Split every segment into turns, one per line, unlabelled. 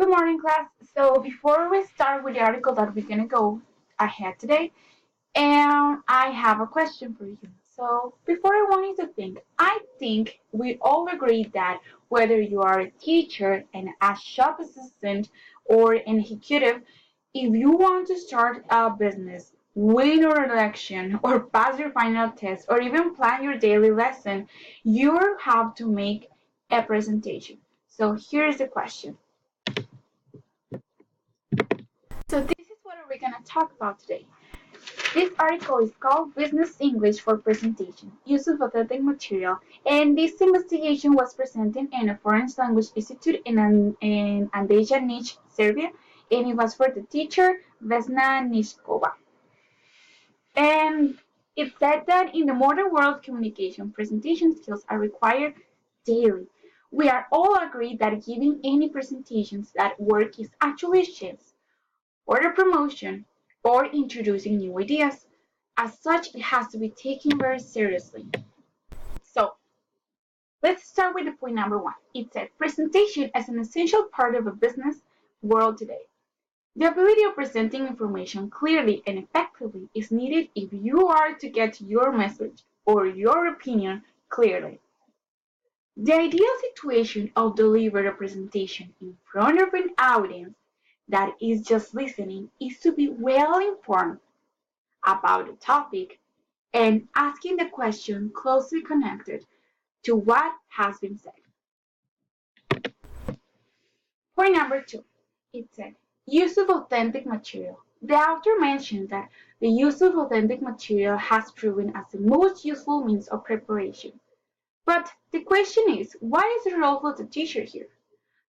Good morning, class. So before we start with the article that we're gonna go ahead today, and I have a question for you. So before I want you to think, I think we all agree that whether you are a teacher and a shop assistant or an executive, if you want to start a business, win your election, or pass your final test, or even plan your daily lesson, you have to make a presentation. So here's the question. So this is what we're going to talk about today. This article is called Business English for Presentation, Use of Authentic Material, and this investigation was presented in a foreign language institute in Andeja Niche, Serbia, and it was for the teacher Vesna Nishkova. And it said that in the modern world, communication presentation skills are required daily. We are all agreed that giving any presentations that work is actually a chance or a promotion, or introducing new ideas. As such, it has to be taken very seriously. So, let's start with the point number one. It said presentation as an essential part of a business world today. The ability of presenting information clearly and effectively is needed if you are to get your message or your opinion clearly. The ideal situation of deliver a presentation in front of an audience that is just listening is to be well informed about the topic and asking the question closely connected to what has been said. Point number two, it said use of authentic material. The author mentioned that the use of authentic material has proven as the most useful means of preparation. But the question is, what is the role of the teacher here?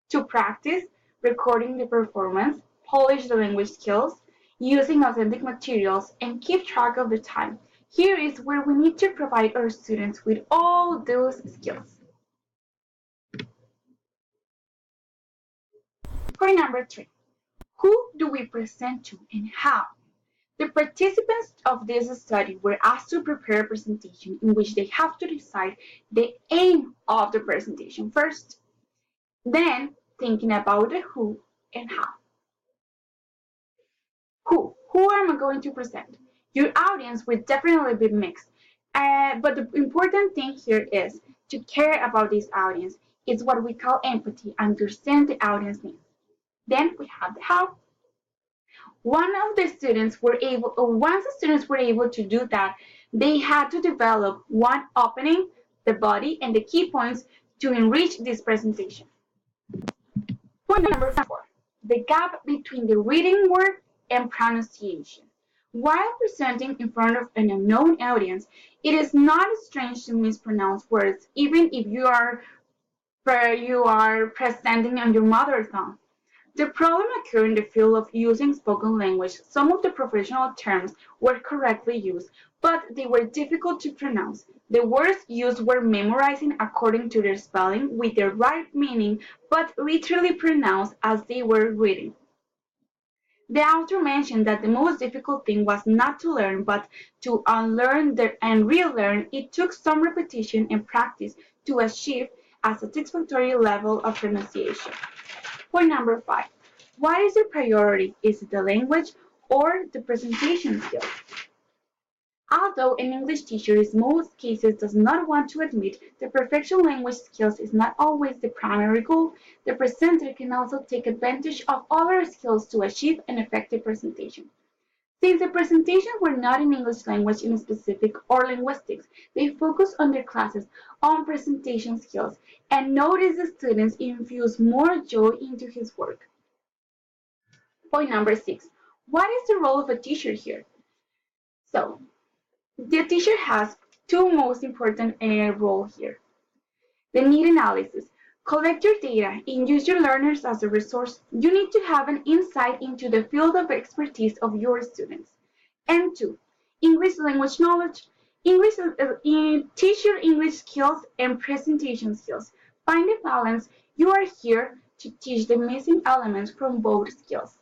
To practice recording the performance, polish the language skills, using authentic materials, and keep track of the time. Here is where we need to provide our students with all those skills. Point number three, who do we present to and how? The participants of this study were asked to prepare a presentation in which they have to decide the aim of the presentation first, then thinking about the who and how. Who am I going to present? Your audience will definitely be mixed, but the important thing here is to care about this audience. It's what we call empathy, understand the audience needs. Then we have the how. Once the students were able to do that, they had to develop one opening, the body, and the key points to enrich this presentation. Point number four, the gap between the written word and pronunciation. While presenting in front of an unknown audience, it is not strange to mispronounce words, even if you are presenting on your mother tongue. The problem occurred in the field of using spoken language. Some of the professional terms were correctly used, but they were difficult to pronounce. The words used were memorizing according to their spelling with the right meaning, but literally pronounced as they were written. The author mentioned that the most difficult thing was not to learn, but to unlearn and relearn. It took some repetition and practice to achieve a satisfactory level of pronunciation. Point number five. What is the priority? Is it the language or the presentation skills? Although an English teacher in most cases does not want to admit that perfection language skills is not always the primary goal, the presenter can also take advantage of other skills to achieve an effective presentation. Since the presentations were not in English language in specific or linguistics, they focused on their classes on presentation skills and noticed the students infuse more joy into his work. Point number six. What is the role of a teacher here? So, the teacher has two most important roles here. The need analysis. Collect your data and use your learners as a resource. You need to have an insight into the field of expertise of your students. And two, English language knowledge. Teach your English skills and presentation skills. Find a balance. You are here to teach the missing elements from both skills.